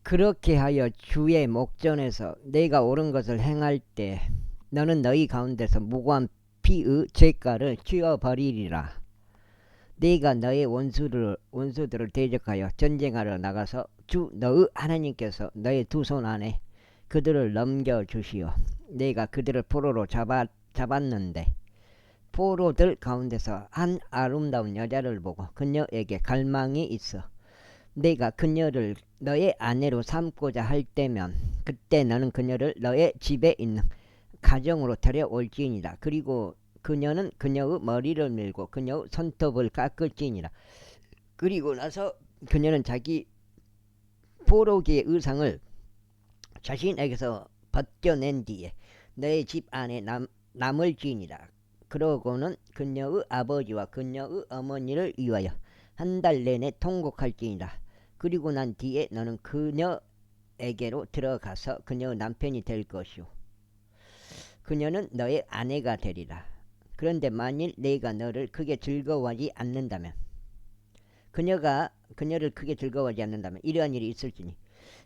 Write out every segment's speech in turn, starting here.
그렇게 하여 주의 목전에서 내가 옳은 것을 행할 때 너는 너희 가운데서 무고한 피의 죄가를 쥐어버리리라. 네가 너의 원수들을 대적하여 전쟁하러 나가서 주 너의 하나님께서 너의 두 손 안에 그들을 넘겨주시오. 네가 그들을 포로로 잡았는데 포로들 가운데서 한 아름다운 여자를 보고 그녀에게 갈망이 있어 네가 그녀를 너의 아내로 삼고자 할 때면 그때 너는 그녀를 너의 집에 있는 가정으로 데려올지니라. 그리고 그녀는 그녀의 머리를 밀고 그녀의 손톱을 깎을지니라. 그리고 나서 그녀는 자기 포로기의 의상을 자신에게서 벗겨낸 뒤에 너의 집 안에 남을지니라. 그러고는 그녀의 아버지와 그녀의 어머니를 위하여 한 달 내내 통곡할지니라. 그리고 난 뒤에 너는 그녀에게로 들어가서 그녀의 남편이 될 것이요 그녀는 너의 아내가 되리라. 그런데 만일 네가 너를 크게 즐거워하지 않는다면 그녀를 크게 즐거워하지 않는다면 이러한 일이 있을지니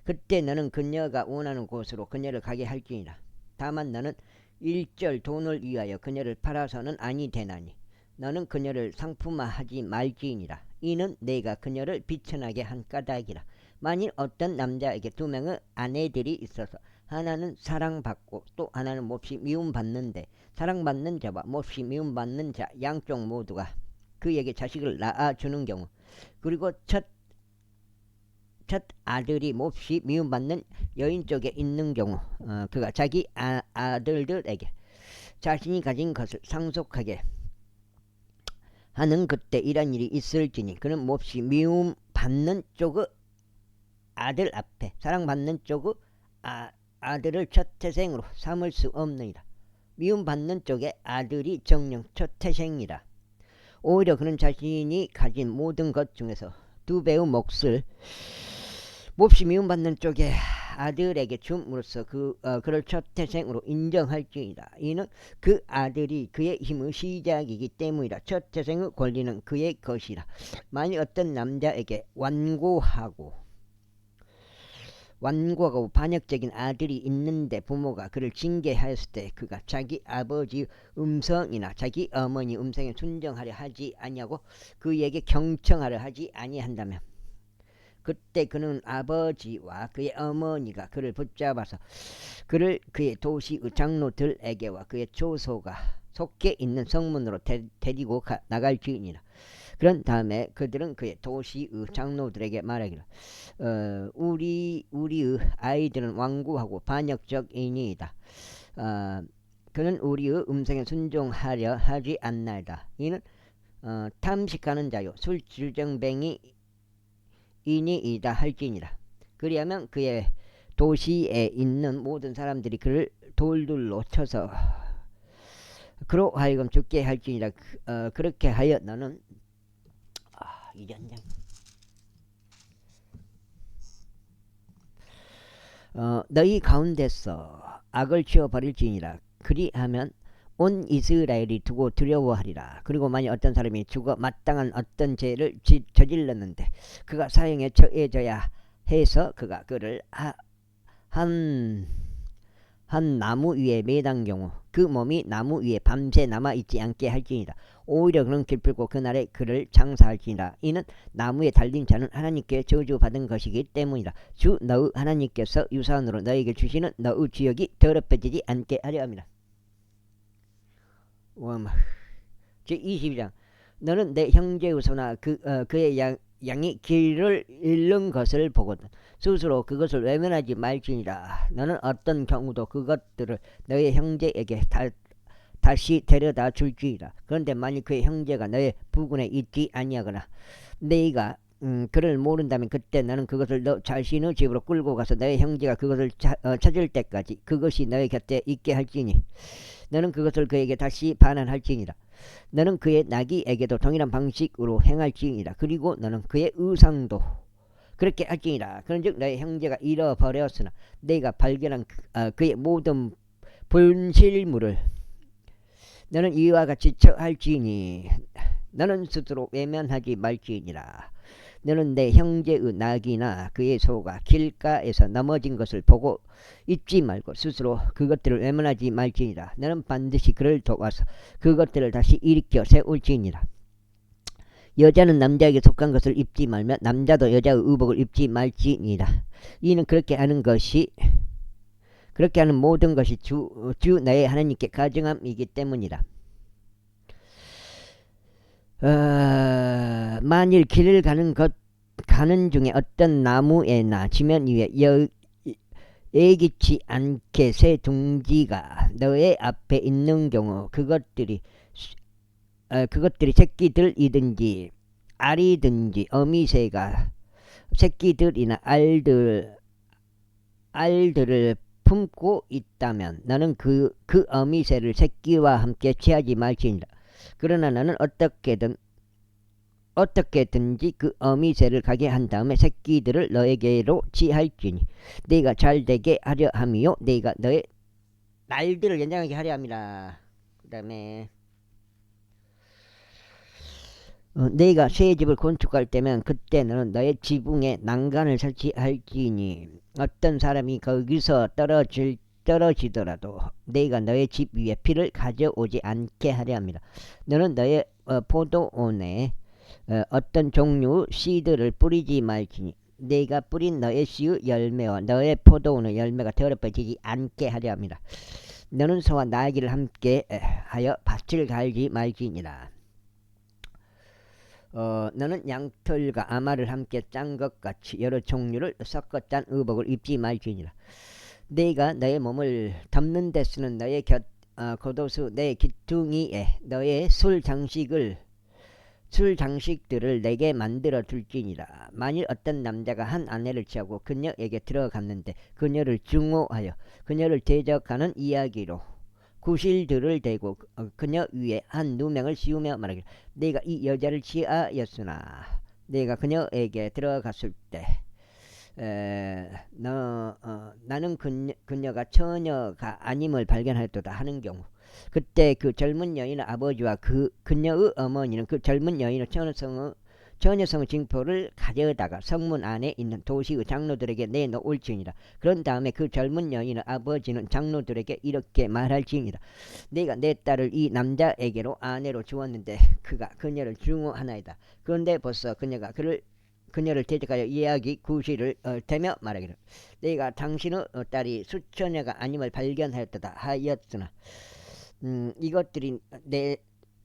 그때 너는 그녀가 원하는 곳으로 그녀를 가게 할지니라. 다만 너는 일절 돈을 위하여 그녀를 팔아서는 아니 되나니 너는 그녀를 상품화하지 말지니라. 이는 내가 그녀를 비천하게 한 까닭이라. 만일 어떤 남자에게 두 명의 아내들이 있어서 하나는 사랑받고 또 하나는 몹시 미움받는데 사랑받는 자와 몹시 미움받는 자 양쪽 모두가 그에게 자식을 낳아주는 경우 그리고 첫 아들이 몹시 미움받는 여인 쪽에 있는 경우 그가 자기 아들들에게 자신이 가진 것을 상속하게 하는 그때 이런 일이 있을지니 그는 몹시 미움받는 쪽의 아들 앞에 사랑받는 쪽의 아들을 첫 태생으로 삼을 수 없느니라. 미움받는 쪽의 아들이 정령 첫 태생이라. 오히려 그는 자신이 가진 모든 것 중에서 두 배의 몫을 몹시 미움받는 쪽의 아들에게 줌으로써 그를 첫 태생으로 인정할지니라. 이는 그 아들이 그의 힘의 시작이기 때문이라. 첫 태생의 권리는 그의 것이라. 만일 어떤 남자에게 완고하고 반역적인 아들이 있는데 부모가 그를 징계하였을 때 그가 자기 아버지 음성이나 자기 어머니 음성에 순종하려 하지 아니하고 그에게 경청하려 하지 아니한다면 그때 그는 아버지와 그의 어머니가 그를 붙잡아서 그를 그의 도시의 장로들에게와 그의 조소가 속해 있는 성문으로 데리고 나갈지니라. 그런 다음에 그들은 그의 도시의 장로들에게 말하기를 우리의 아이들은 완고하고 반역적이니이다. 그는 우리의 음성에 순종하려 하지 않나이다. 이는 탐식하는 자요 술질정뱅이 이니이다 할지니라. 그리하면 그의 도시에 있는 모든 사람들이 그를 돌들로 쳐서 그로 하여금 죽게 할지니라. 그렇게 하여 너는 이전장 너희 가운데서 악을 치워버릴지니라. 그리하면 온 이스라엘이 두고 두려워하리라. 그리고 만약 어떤 사람이 죽어 마땅한 어떤 죄를 저질렀는데 그가 사형에 처해져야 해서 그가 그를 한 나무 위에 매단 경우 그 몸이 나무 위에 밤새 남아있지 않게 할지니라. 오히려 그는 기쁘고 그날에 그를 장사할지니라. 이는 나무에 달린 자는 하나님께 저주받은 것이기 때문이라. 주 너의 하나님께서 유산으로 너에게 주시는 너의 지역이 더럽혀지지 않게 하려 함이라. 제22장 너는 내 형제의 소나 그의 양이 길을 잃는 것을 보거든 스스로 그것을 외면하지 말지니라. 너는 어떤 경우도 그것들을 너의 형제에게 다시 데려다 줄지니라. 그런데 만일 그의 형제가 너의 부근에 있지 아니하거나 네가 그를 모른다면 그때 너는 그것을 너 자신의 집으로 끌고 가서 너의 형제가 그것을 찾을 때까지 그것이 너의 곁에 있게 할지니 너는 그것을 그에게 다시 반환할지니라. 너는 그의 나귀에게도 동일한 방식으로 행할지니라. 그리고 너는 그의 의상도 그렇게 할지니라. 그런즉 너의 형제가 잃어버렸으나 네가 발견한 그의 모든 분실물을 너는 이와 같이 처할지니 너는 스스로 외면하지 말지니라. 너는 내 형제의 낙이나 그의 소가 길가에서 넘어진 것을 보고 잊지 말고 스스로 그것들을 외면하지 말지니라. 너는 반드시 그를 도와서 그것들을 다시 일으켜 세울지니라. 여자는 남자에게 속한 것을 입지 말며 남자도 여자의 의복을 입지 말지니라. 이는 그렇게 하는 모든 것이 주 너의 하나님께 가증함이기 때문이라. 만일 길을 가는 중에 어떤 나무에나 지면 위에 예기치 않게 새 둥지가 너의 앞에 있는 경우 그것들이 새끼들이든지 알이든지 어미새가 새끼들이나 알들을 품고 있다면 너는 그 어미새를 새끼와 함께 취하지 말지니라. 그러나 너는 어떻게든지 그 어미새를 가게 한 다음에 새끼들을 너에게로 취할지니 네가 잘 되게 하려 함이요 네가 너의 날들을 연장하게 하려 함이라. 그 다음에 네가 새 집을 건축할 때면 그때 너는 너의 지붕에 난간을 설치할지니 어떤 사람이 거기서 떨어지더라도 네가 너의 집 위에 피를 가져오지 않게 하려 합니다. 너는 너의 포도원에 어떤 종류 씨들을 뿌리지 말지니 네가 뿌린 너의 씨의 열매와 너의 포도원의 열매가 더럽혀지지 않게 하려 합니다. 너는 소와 나귀를 함께 하여 밭을 갈지 말지니라. 너는 양털과 아마를 함께 짠 것 같이 여러 종류를 섞어 짠 의복을 입지 말지니라. 네가 너의 몸을 덮는 데 쓰는 너의 겉옷의 내 기퉁이에 너의 술 장식들을 내게 만들어 둘지니라. 만일 어떤 남자가 한 아내를 취하고 그녀에게 들어갔는데 그녀를 증오하여 그녀를 대적하는 이야기로 구실들을 대고 그녀 위에 한 누명을 씌우며 말하기를 내가 이 여자를 취하였으나 내가 그녀에게 들어갔을 때 나는 그녀가 처녀가 아님을 발견하였도다 하는 경우 그때 그 젊은 여인의 아버지와 그녀의 어머니는 그 젊은 여인의 처녀성의 징표를 가져다가 성문 안에 있는 도시의 장로들에게 내놓을지니라. 그런 다음에 그 젊은 여인의 아버지는 장로들에게 이렇게 말할지니라. 내가 내 딸을 이 남자에게로 아내로 주었는데 그가 그녀를 증오하나이다. 그런데 벌써 그녀를 대적하여 이야기 구실을 대며 말하기를 내가 당신의 딸이 수처녀가 아님을 발견하였다 하였으나 이것들이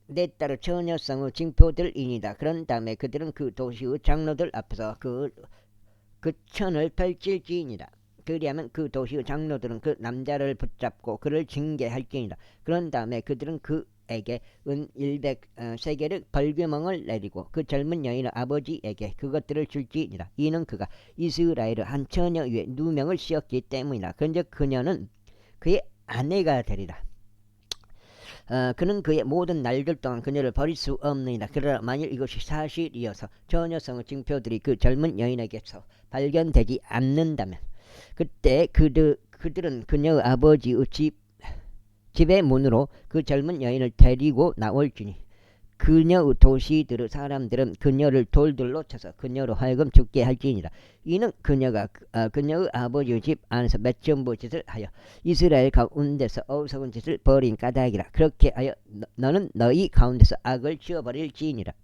내 딸의 처녀성의 징표들이니다. 그런 다음에 그들은 그 도시의 장로들 앞에서 그 천을 펼칠지니라. 그리하면 그 도시의 장로들은 그 남자를 붙잡고 그를 징계할지니라. 그런 다음에 그들은 그에게 은 100세겔의 벌금을 내리고 그 젊은 여인의 아버지에게 그것들을 줄지니라. 이는 그가 이스라엘의 한 처녀 위에 누명을 씌웠기 때문이라. 그런즉 그녀는 그의 아내가 되리라. 그는 그의 모든 날들 동안 그녀를 버릴 수 없느니라. 그러나 만일 이것이 사실이어서 처녀성의 징표들이 그 젊은 여인에게서 발견되지 않는다면 그때 그들은 그녀의 아버지의 집의 문으로 그 젊은 여인을 데리고 나올지니 그녀의 도시들의 사람들은 그녀를 돌들로 쳐서 그녀로 하여금 죽게 할지니라. 이는 그녀가 그녀의 아버지의 집 안에서 맺전부 짓을 하여 이스라엘 가운데서 어리석은 짓을 벌인 까닭이라. 그렇게 하여 너는 너희 가운데서 악을 지워버릴지니라.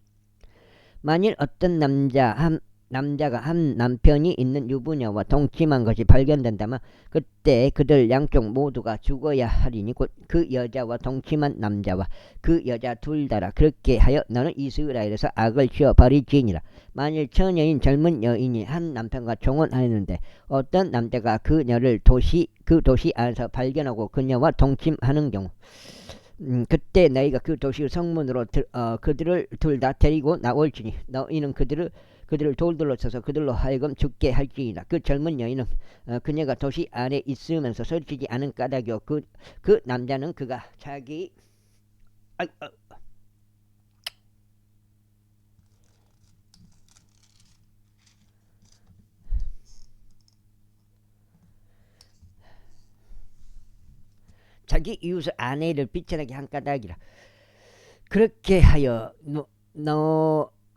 만일 어떤 남자가 한 남편이 있는 유부녀와 동침한 것이 발견된다면 그때 그들 양쪽 모두가 죽어야 하리니 곧 그 여자와 동침한 남자와 그 여자 둘 다라. 그렇게 하여 너는 이스라엘에서 악을 지워버릴지니라. 만일 처녀인 젊은 여인이 한 남편과 종혼하였는데 어떤 남자가 그녀를 그 도시 안에서 발견하고 그녀와 동침하는 경우 그때 너희가 그 도시의 성문으로 그들을 둘 다 데리고 나올지니 너희는 그들을 돌들로 쳐서 그들로 하여금 죽게 할지니라. 그 젊은 여인은 그녀가 도시 안에 있으면서 소리치지 않은 까닭이요 그 남자는 그가 자기 이웃의 아내를 비천하게 한 까닭이라. 그렇게 하여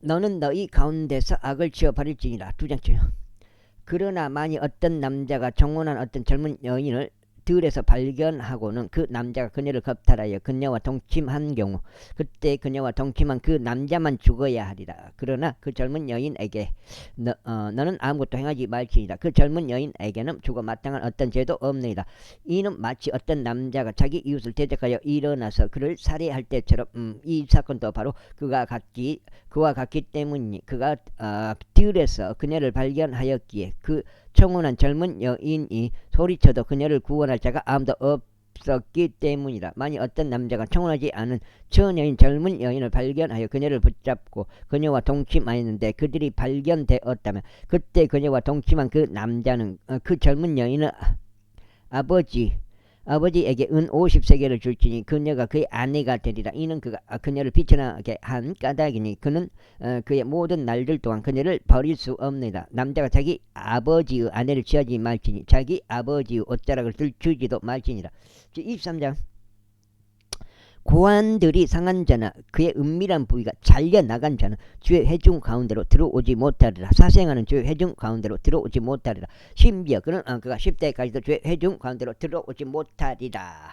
너는 너희 가운데서 악을 지어버릴지니라. 두 장째요. 그러나 만일 어떤 남자가 정혼한 어떤 젊은 여인을 들에서 발견하고는 그 남자가 그녀를 겁탈하여 그녀와 동침한 경우 그때 그녀와 동침한 그 남자만 죽어야 하리라. 그러나 그 젊은 여인에게 너는 아무것도 행하지 말지니라. 그 젊은 여인에게는 죽어 마땅한 어떤 죄도 없느니라. 이는 마치 어떤 남자가 자기 이웃을 대적하여 일어나서 그를 살해할 때처럼 이 사건도 바로 그와 같기 때문이니 그가 들에서 그녀를 발견하였기에 그 청혼한 젊은 여인이 소리쳐도 그녀를 구원할 자가 아무도 없었기 때문이라. 만일 어떤 남자가 청혼하지 않은 처녀인 젊은 여인을 발견하여 그녀를 붙잡고 그녀와 동침하였는데 그들이 발견되었다면 그때 그녀와 동침한 그 남자는 그 젊은 여인의 아버지에게 은 50세겔을 줄지니 그녀가 그의 아내가 되리라. 이는 그가 그녀를 비천하게 한 까닭이니 그는 그의 모든 날들 동안 그녀를 버릴 수 없느니라. 남자가 자기 아버지의 아내를 취하지 말지니 자기 아버지의 옷자락을 들추지도 말지니라. 23장 고환들이 상한 자나 그의 은밀한 부위가 잘려나간 자는 주의 회중 가운데로 들어오지 못하리라. 사생하는 주의 회중 가운데로 들어오지 못하리라. 심지어 그가 10대까지도 주의 회중 가운데로 들어오지 못하리라.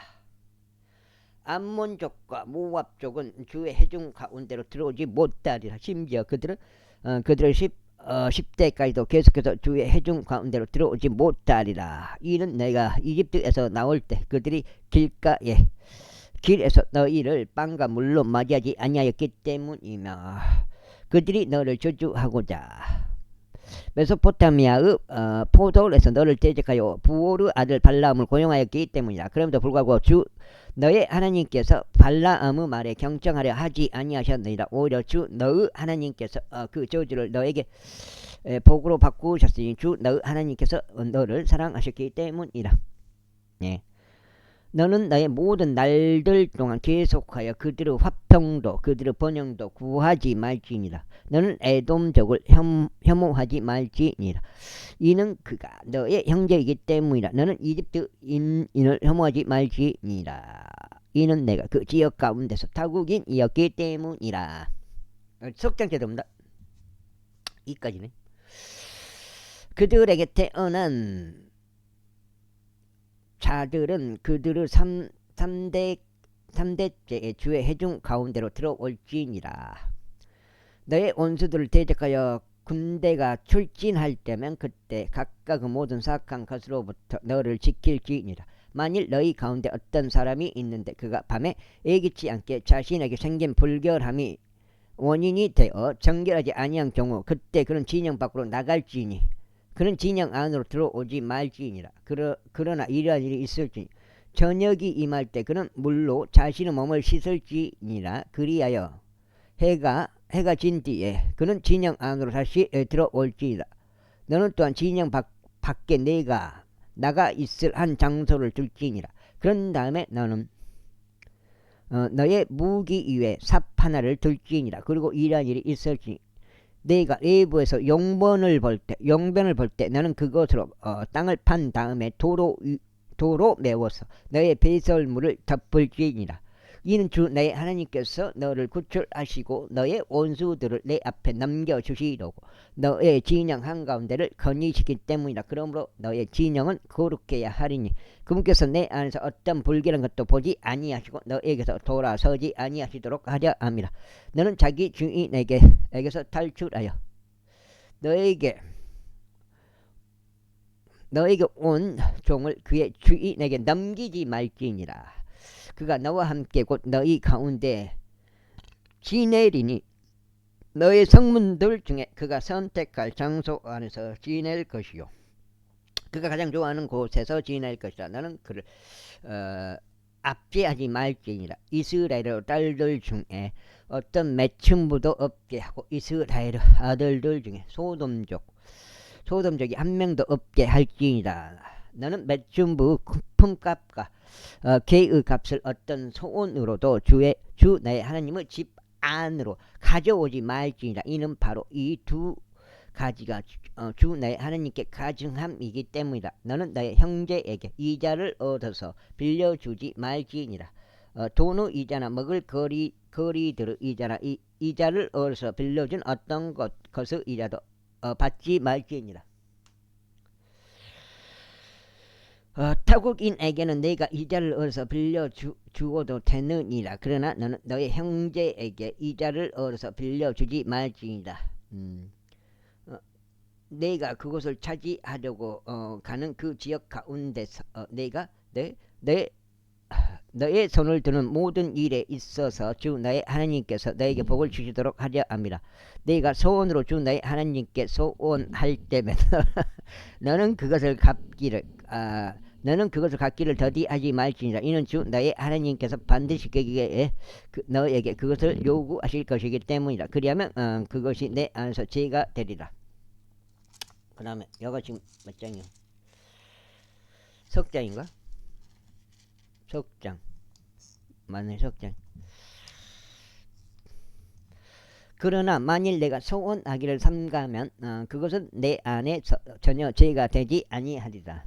암몬족과 모압족은 주의 회중 가운데로 들어오지 못하리라. 심지어 그들은 10대까지도 계속해서 주의 회중 가운데로 들어오지 못하리라. 이는 내가 이집트에서 나올 때 그들이 길에서 너희를 빵과 물로 맞이하지 아니하였기 때문이며 그들이 너를 저주하고자 메소포타미아의 포도울에서 너를 대적하여 부오르 아들 발라암을 고용하였기 때문이다. 그럼에도 불구하고 주 너의 하나님께서 발라암의 말에 경청하려 하지 아니하셨느니라. 오히려 주 너의 하나님께서 그 저주를 너에게 복으로 바꾸셨으니 주 너의 하나님께서 너를 사랑하셨기 때문이다. 예. 너는 너의 모든 날들 동안 계속하여 그들의 화평도 그들의 번영도 구하지 말지니라. 너는 에돔족을 혐오하지 말지니라. 이는 그가 너의 형제이기 때문이라. 너는 이집트인을 혐오하지 말지니라. 이는 내가 그 지역 가운데서 타국인이었기 때문이라. 석장째 됩니다. 이까지네. 그들에게 태어난 자들은 그들의 3대째의 주의 회중 가운데로 들어올지니라. 너의 원수들을 대적하여 군대가 출진할 때면 그때 각각 그 모든 사악한 것으로부터 너를 지킬지니라. 만일 너희 가운데 어떤 사람이 있는데 그가 밤에 예기치 않게 자신에게 생긴 불결함이 원인이 되어 정결하지 아니한 경우 그때 그는 진영 밖으로 나갈지니 그는 진영 안으로 들어오지 말지니라. 그러나 이러한 일이 있을지니 저녁이 임할 때 그는 물로 자신의 몸을 씻을지니라. 그리하여 해가 진 뒤에 그는 진영 안으로 다시 들어올지니라. 너는 또한 진영 밖에 내가 나가 있을 한 장소를 둘지니라. 그런 다음에 너는 너의 무기 위에 삽 하나를 둘지니라. 그리고 이러한 일이 있을지니 내가 내부에서 용변을 볼 때 너는 그것으로 땅을 판 다음에 도로 메워서 너의 배설물을 덮을지니라. 이는 주 너의 하나님께서 너를 구출하시고 너의 원수들을 내 앞에 넘겨주시려고 너의 진영 한가운데를 건의시키기 때문이라. 그러므로 너의 진영은 거룩해야 하리니 그분께서 내 안에서 어떤 불길한 것도 보지 아니하시고 너에게서 돌아서지 아니하시도록 하려 함이라. 너는 자기 주인에게서 탈출하여 너에게 온 종을 그의 주인에게 넘기지 말지니라. 그가 너와 함께 곧 너희 가운데 지내리니 너의 성문들 중에 그가 선택할 장소 안에서 지낼 것이요 그가 가장 좋아하는 곳에서 지낼 것이라. 너는 그를 압제하지 말지니라. 이스라엘 딸들 중에 어떤 매춘부도 없게 하고 이스라엘 아들들 중에 소돔족이 한 명도 없게 할지니라. 너는 매춘부 품값과 개의 값을 어떤 소원으로도 주 나의 하나님의 집 안으로 가져오지 말지니라. 이는 바로 이 두 가지가 주 나의 하나님께 가증함이기 때문이다. 너는 나의 형제에게 이자를 얻어서 빌려주지 말지니라. 돈의 이자나 먹을 거리들의 이자나 이자를 얻어서 빌려준 어떤 것을 이자도 받지 말지니라. 타국인에게는 내가 이자를 얻어서 빌려주어도 되느니라. 그러나 너는 너의 형제에게 이자를 얻어서 빌려주지 말지니라. 내가 그곳을 차지하려고 가는 그 지역 가운데서 내가 너의 손을 드는 모든 일에 있어서 주 너의 하나님께서 너에게 복을 주시도록 하려 합니다. 내가 소원으로 주 너의 하나님께 소원할 때면 너는 그것을 갖기를 더디하지 말지니라. 이는 주 너의 하나님께서 반드시 너에게 그것을 요구하실 것이기 때문이라. 그리하면 그것이 내 안에서 죄가 되리라. 그 다음에 여가 지금 몇 장이요? 석장인가? 석장 맞네, 석장. 그러나 만일 내가 소원하기를 삼가면 그것은 내 안에 전혀 죄가 되지 아니하리라.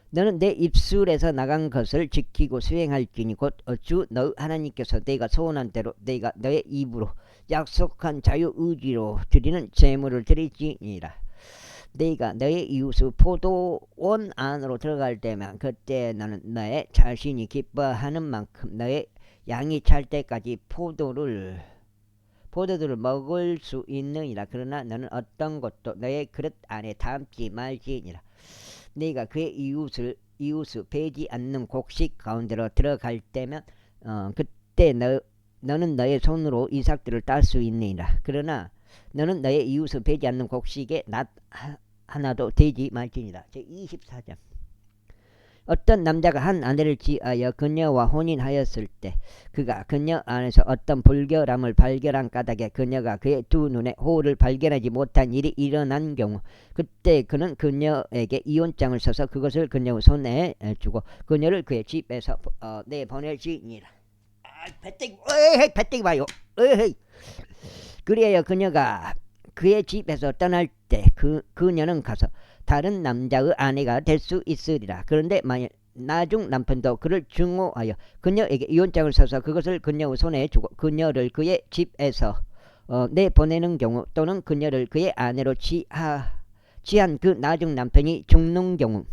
너는 내 입술에서 나간 것을 지키고 수행할지니 곧 주 너 하나님께서 내가 소원한 대로 내가 너의 입으로 약속한 자유의지로 드리는 제물을 드릴지니라. 내가 너의 이웃의 포도원 안으로 들어갈 때면 그때 너는 너의 자신이 기뻐하는 만큼 너의 양이 찰 때까지 포도들을 먹을 수 있느니라. 그러나 너는 어떤 것도 너의 그릇 안에 담지 말지니라. 네가 그의 이웃을 베지 않는 곡식 가운데로 들어갈 때면 그때 너는 너의 손으로 이삭들을 딸 수 있느니라. 그러나 너는 너의 이웃을 베지 않는 곡식에 낫 하나도 되지 말지니라. 제24장. 어떤 남자가 한 아내를 지하여 그녀와 혼인하였을 때 그가 그녀 안에서 어떤 불결함을 발견한 까닭에 그녀가 그의 두 눈에 호를 발견하지 못한 일이 일어난 경우 그때 그는 그녀에게 이혼장을 써서 그것을 그녀의 손에 주고 그녀를 그의 집에서 내보낼지니라. 배때기 봐요. 그리하여 그녀가 그의 집에서 떠날 때 그녀는 가서 다른 남자의 아내가 될 수 있으리라. 그런데 만일 나중 남편도 그를 증오하여 그녀에게 이혼장을 써서 그것을 그녀의 손에 주고 그녀를 그의 집에서 내보내는 경우 또는 그녀를 그의 아내로 취한 그 나중 남편이 죽는 경우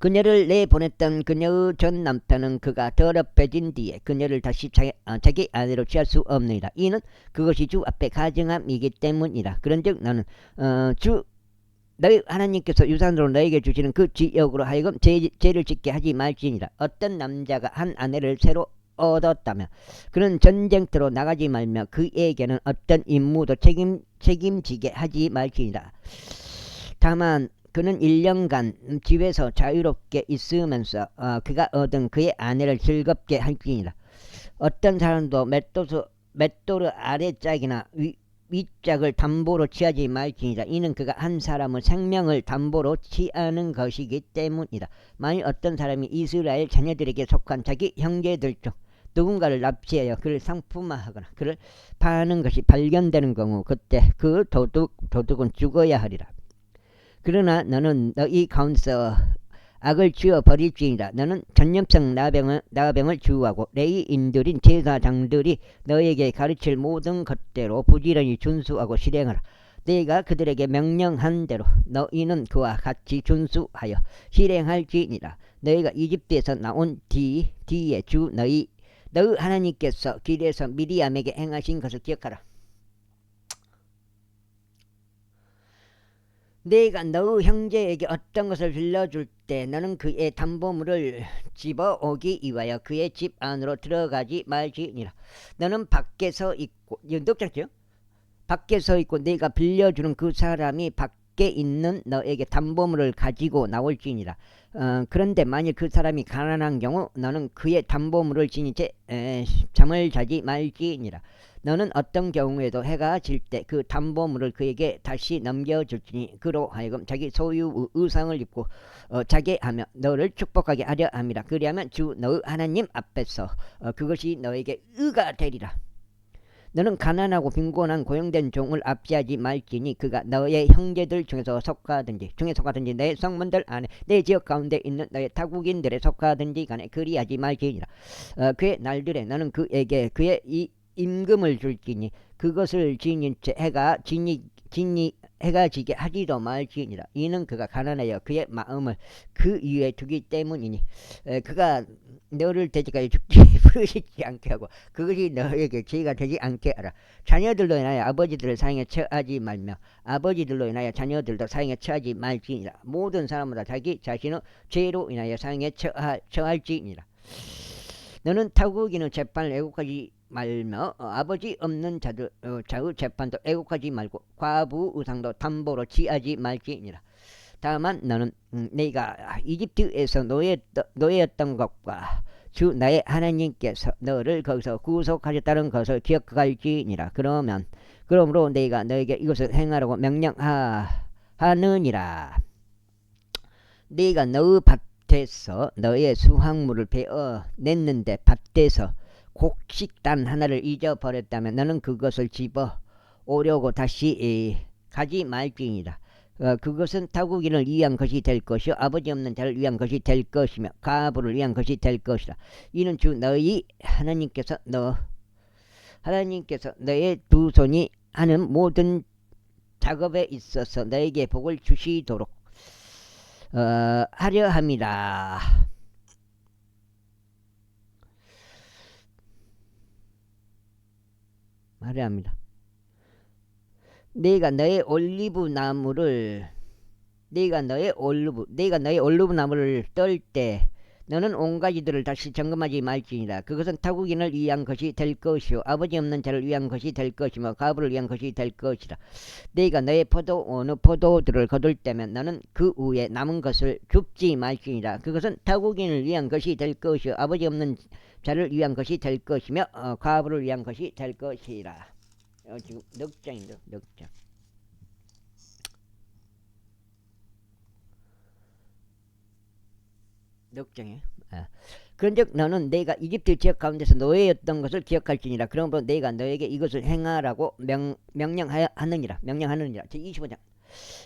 그녀를 내보냈던 그녀의 전 남편은 그가 더럽혀진 뒤에 그녀를 다시 자기 아내로 취할 수 없느니라. 이는 그것이 주 앞에 가증함이기 때문이라. 그런즉 너는 너희 하나님께서 유산으로 너에게 주시는 그 지역으로 하여금 죄를 짓게 하지 말지니라. 어떤 남자가 한 아내를 새로 얻었다면 그는 전쟁터로 나가지 말며 그에게는 어떤 임무도 책임지게 하지 말지니라. 다만 그는 1년간 집에서 자유롭게 있으면서 그가 얻은 그의 아내를 즐겁게 할지니라. 어떤 사람도 맷돌의 아래짝이나 윗짝을 담보로 취하지 말지니라. 이는 그가 한 사람의 생명을 담보로 취하는 것이기 때문이다. 만일 어떤 사람이 이스라엘 자녀들에게 속한 자기 형제들 중 누군가를 납치하여 그를 상품화하거나 그를 파는 것이 발견되는 경우 그때 그 도둑은 죽어야 하리라. 그러나 너는 너희 가운데서 악을 지어 버릴지니라. 너는 전염성 나병을 주우하고 레위인들인 제사장들이 너에게 가르칠 모든 것대로 부지런히 준수하고 실행하라. 내가 그들에게 명령한 대로 너희는 그와 같이 준수하여 실행할지니라. 너희가 이집트에서 나온 뒤에 주 너희 하나님께서 길에서 미리암에게 행하신 것을 기억하라. 내가 너의 형제에게 어떤 것을 빌려줄 때 너는 그의 담보물을 집어오기 위하여 그의 집 안으로 들어가지 말지니라. 너는 밖에 서 있고 밖에 서 있고 내가 빌려주는 그 사람이 밖에 있는 너에게 담보물을 가지고 나올지니라. 그런데 만일 그 사람이 가난한 경우 너는 그의 담보물을 지닌 채 잠을 자지 말지니라. 너는 어떤 경우에도 해가 질 때 그 담보물을 그에게 다시 넘겨줄지니 그로 하여금 자기 소유의 의상을 입고 자게 하며 너를 축복하게 하려 함이라. 그리하면 주 너의 하나님 앞에서 그것이 너에게 의가 되리라. 너는 가난하고 빈곤한 고용된 종을 압제하지 말지니 그가 너의 형제들 중에서 속하든지 내 성문들 안에 내 지역 가운데 있는 너의 타국인들에 속하든지 간에 그리하지 말지니라. 그의 날들에 너는 그에게 그의 임금을 줄지니 그것을 지닌 채 해가 지게 하지도 말지니라. 이는 그가 가난하여 그의 마음을 그 위에 두기 때문이니 그가 너를 대적하여 죽지 부르시지 않게 하고 그것이 너에게 죄가 되지 않게 하라. 자녀들로 인하여 아버지들을 사형에 처하지 말며 아버지들로 인하여 자녀들도 사형에 처하지 말지니라. 모든 사람마다 자기 자신의 죄로 인하여 사형에 처할지니라. 너는 타국인의 재판을 애국하지 말며 아버지 없는 자의 재판도 애국하지 말고 과부 의상도 담보로 취하지 말지니라. 다만 너는 네가 이집트에서 노예였던 것과 주 나의 하나님께서 너를 거기서 구속하셨다는 것을 기억할지니라. 그러므로 네가 너에게 이것을 행하라고 명령하느니라. 네가 너의 밭에서 너의 수확물을 베어 냈는데 밭에서 곡식단 하나를 잊어버렸다면 너는 그것을 집어 오려고 다시 가지 말지니라. 그것은 타국인을 위한 것이 될 것이요 아버지 없는 자를 위한 것이 될 것이며 과부를 위한 것이 될 것이라. 이는 주 너희 하나님께서 너의 두 손이 하는 모든 작업에 있어서 너에게 복을 주시도록 하려 함이라. 말해야 합니다. 내가 너의 올리브 나무를 떨 때 너는 온 가지들을 다시 점검하지 말지니라. 그것은 타국인을 위한 것이 될 것이요 아버지 없는 자를 위한 것이 될 것이며 과부를 위한 것이 될 것이라. 내가 너의 포도들을 거둘 때면 너는 그 위에 남은 것을 줍지 말지니라. 그것은 타국인을 위한 것이 될 것이요 아버지 없는 자를 위한 것이 될 것이며 과부를 위한 것이 될 것이라. 지금 넉장입니다. 넉장. 넉장에. 그런즉 너는 내가 이집트 지역 가운데서 노예였던 것을 기억할지니라. 그러므로 내가 너에게 이것을 행하라고 명령하느니라. 제25장.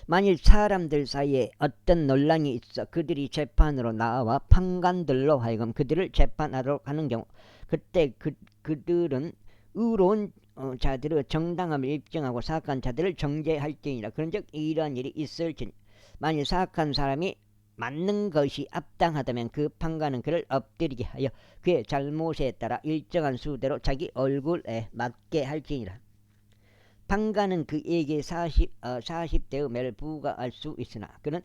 만일 사람들 사이에 어떤 논란이 있어 그들이 재판으로 나와 판관들로 하여금 그들을 재판하도록 하는 경우 그때 그들은 의로운 자들의 정당함을 입증하고 사악한 자들을 정죄할지니라. 그런즉 이러한 일이 있을지니 만일 사악한 사람이 맞는 것이 합당하다면 그 판관은 그를 엎드리게 하여 그의 잘못에 따라 일정한 수대로 자기 얼굴에 맞게 할지니라. 판관은 그에게 40대의 매를 부과할 수 있으나 그는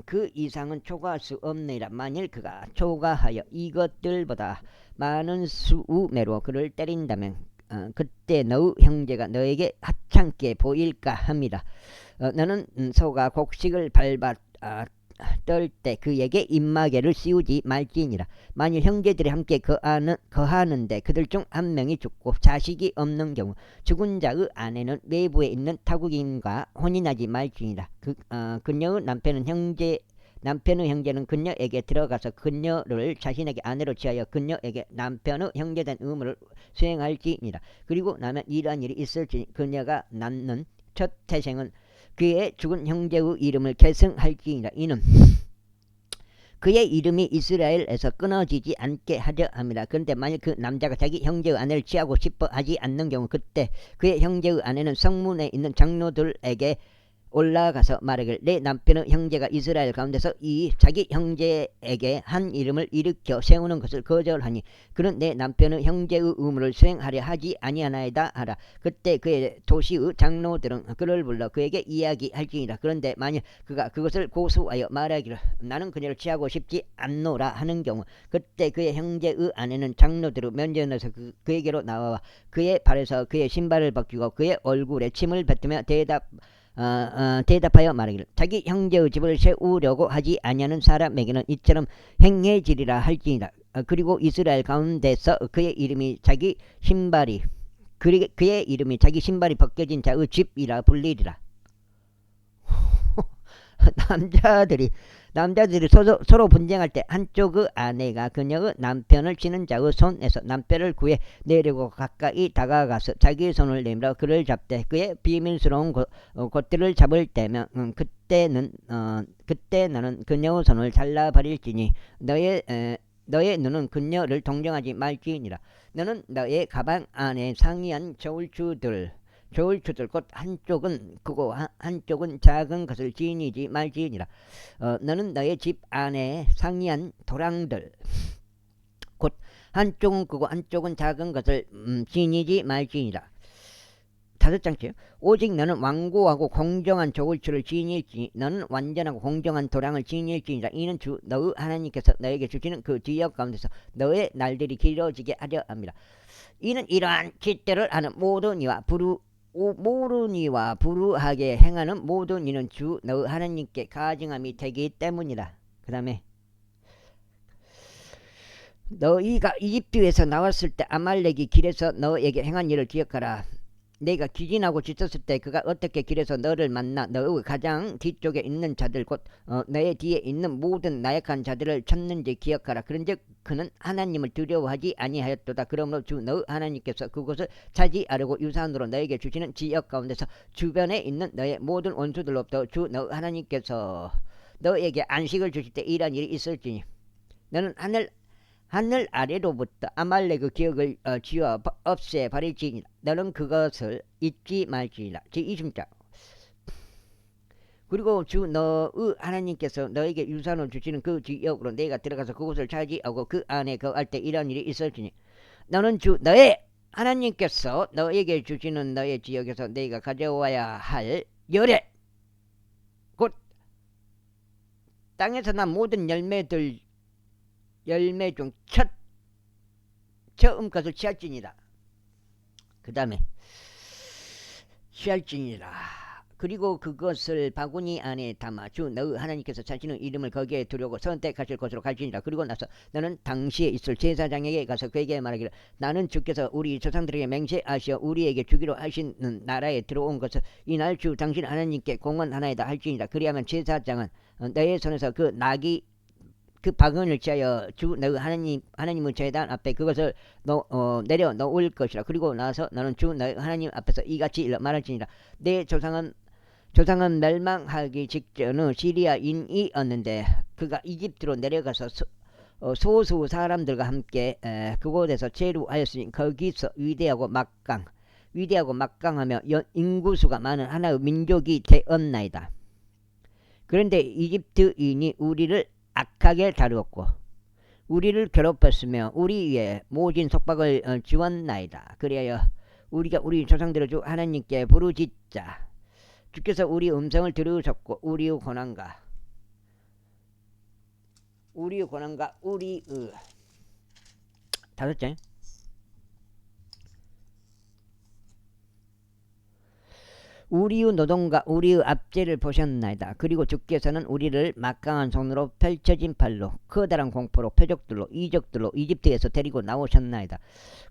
그 이상은 초과할 수 없느니라. 만일 그가 초과하여 이것들보다 많은 수매로 그를 때린다면 그때 너의 형제가 너에게 하찮게 보일까 합니다. 너는 소가 곡식을 밟아 떨 때 그에게 입마개를 씌우지 말지니라. 만일 형제들이 함께 거하는데 그들 중 한 명이 죽고 자식이 없는 경우 죽은 자의 아내는 외부에 있는 타국인과 혼인하지 말지니라. 그녀의 남편의 형제는 그녀에게 들어가서 그녀를 자신에게 아내로 취하여 그녀에게 남편의 형제된 의무를 수행할지니라. 그리고 나면 이러한 일이 있을지니 그녀가 낳는 첫 태생은 그의 죽은 형제의 이름을 계승할지니라. 이는 그의 이름이 이스라엘에서 끊어지지 않게 하려 함이라. 그런데 만일 그 남자가 자기 형제의 아내를 취하고 싶어 하지 않는 경우 그때 그의 형제의 아내는 성문에 있는 장로들에게 올라가서 말하길 내 남편의 형제가 이스라엘 가운데서 이 자기 형제에게 한 이름을 일으켜 세우는 것을 거절하니 그는 내 남편의 형제의 의무를 수행하려 하지 아니하나이다 하라. 그때 그의 도시의 장로들은 그를 불러 그에게 이야기할지니라. 그런데 만일 그가 그것을 고수하여 말하기를 나는 그녀를 취하고 싶지 않노라 하는 경우 그때 그의 형제의 아내는 장로들의 면전에서 그에게로 나와 그의 발에서 그의 신발을 벗기고 그의 얼굴에 침을 뱉으며 대답하여 말하기를 자기 형제의 집을 세우려고 하지 아니하는 사람에게는 이처럼 행해지리라 할지니라. 그리고 이스라엘 가운데서 그의 이름이 자기 신발이 벗겨진 자의 집이라 불리리라. 남자들이 서로 분쟁할 때 한쪽의 아내가 그녀의 남편을 치는 자의 손에서 남편을 구해 내려고 가까이 다가가서 자기의 손을 내밀어 그를 잡되 그의 비밀스러운 곳들을 잡을 때면 그때 너는 그녀의 손을 잘라버릴지니 너의 눈은 그녀를 동정하지 말지니라. 너는 너의 가방 안에 상이한 저울추들 곧 한쪽은 크고 한쪽은 작은 것을 지니지 말지니라. 너는 너의 집 안에 상이한 도랑들 곧 한쪽은 크고 한쪽은 작은 것을 지니지 말지니라. 5장째요. 오직 너는 완고하고 공정한 저울추를 지닐지니 너는 완전하고 공정한 도랑을 지닐지니라. 이는 주 너의 하나님께서 너에게 주시는 그 지역 가운데서 너의 날들이 길어지게 하려 합니다. 이는 이러한 짓들을 하는 모든 이와 모르니와 불우하게 행하는 모든 이는 주 너의 하나님께 가증함이 되기 때문이라. 그 다음에 너희가 이집트에서 나왔을 때 아말렉이 길에서 너에게 행한 일을 기억하라. 내가 기진하고 짖었을 때 그가 어떻게 길에서 너를 만나 너의 가장 뒤쪽에 있는 자들 곧 너의 뒤에 있는 모든 나약한 자들을 쳤는지 기억하라. 그런즉 그는 하나님을 두려워하지 아니하였도다. 그러므로 주 너의 하나님께서 그곳을 차지하려고 유산으로 너에게 주시는 지역 가운데서 주변에 있는 너의 모든 원수들로부터 주 너의 하나님께서 너에게 안식을 주실 때 이러한 일이 있을지니 너는 하늘 아래로부터 아말렉의 기억을 지어 없애버릴지니라. 너는 그것을 잊지 말지니라. 제20장. 그리고 주 너의 하나님께서 너에게 유산을 주시는 그 지역으로 내가 들어가서 그곳을 차지하고 그 안에 거할 때 이런 일이 있을지니 너는 주 너의 하나님께서 너에게 주시는 너의 지역에서 내가 가져와야 할 열매 곧 땅에서 난 모든 열매 중 처음 것을 취할지니라. 그 다음에 취할지니라. 그리고 그것을 바구니 안에 담아 주 너의 하나님께서 자신의 이름을 거기에 두려고 선택하실 곳으로 갈지니라. 그리고 나서 너는 당시에 있을 제사장에게 가서 그에게 말하기를 나는 주께서 우리 조상들에게 맹세하시어 우리에게 주기로 하시는 나라에 들어온 것을 이날 주 당신 하나님께 공언하나이다 할지니라. 그리하면 제사장은 너의 손에서 그 바구니를 취하여 주 너의 하나님의 제단 앞에 그것을 내려 놓을 것이라. 그리고 나서 너는 주 너의 하나님 앞에서 이같이 말할지니라. 내 조상은 멸망하기 직전의 시리아인이었는데 그가 이집트로 내려가서 소수 사람들과 함께 그곳에서 체류하였으니 거기서 위대하고 막강하며 인구수가 많은 하나의 민족이 되었나이다. 그런데 이집트인이 우리를 악하게 다루었고 우리를 괴롭혔으며 우리 위에 모진 속박을 주었나이다. 그리하여 우리가 우리 조상들의 주 하나님께 부르짖자. 주께서 우리 음성을 들으셨고 우리의 고난과 우리의 5장 우리의 노동과 우리의 압제를 보셨나이다. 그리고 주께서는 우리를 막강한 손으로 펼쳐진 팔로 커다란 공포로 표적들로 이적들로 이집트에서 데리고 나오셨나이다.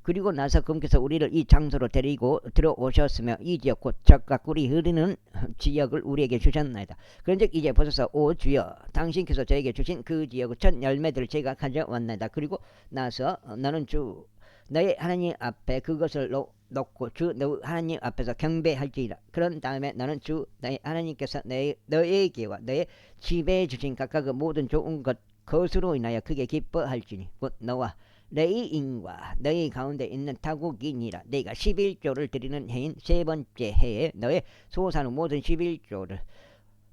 그리고 나서 그분께서 우리를 이 장소로 데리고 들어오셨으며 이 지역 곧 젖과 꿀이 흐르는 지역을 우리에게 주셨나이다. 그런즉 이제 보소서 오 주여 당신께서 저에게 주신 그 지역의 첫 열매들을 제가 가져왔나이다. 그리고 나서 너는 주 너의 하나님 앞에 그것을 놓고 주 너의 하나님 앞에서 경배할지이다. 그런 다음에 너는 주 너의 하나님께서 너에게와 너의 집에 주신 각각의 모든 좋은 것으로 인하여 크게 기뻐할지니 곧 너와 레이인과 너희 가운데 있는 타국인이라. 내가 11조를 드리는 해인 세 번째 해에 너의 소산의 모든 11조들로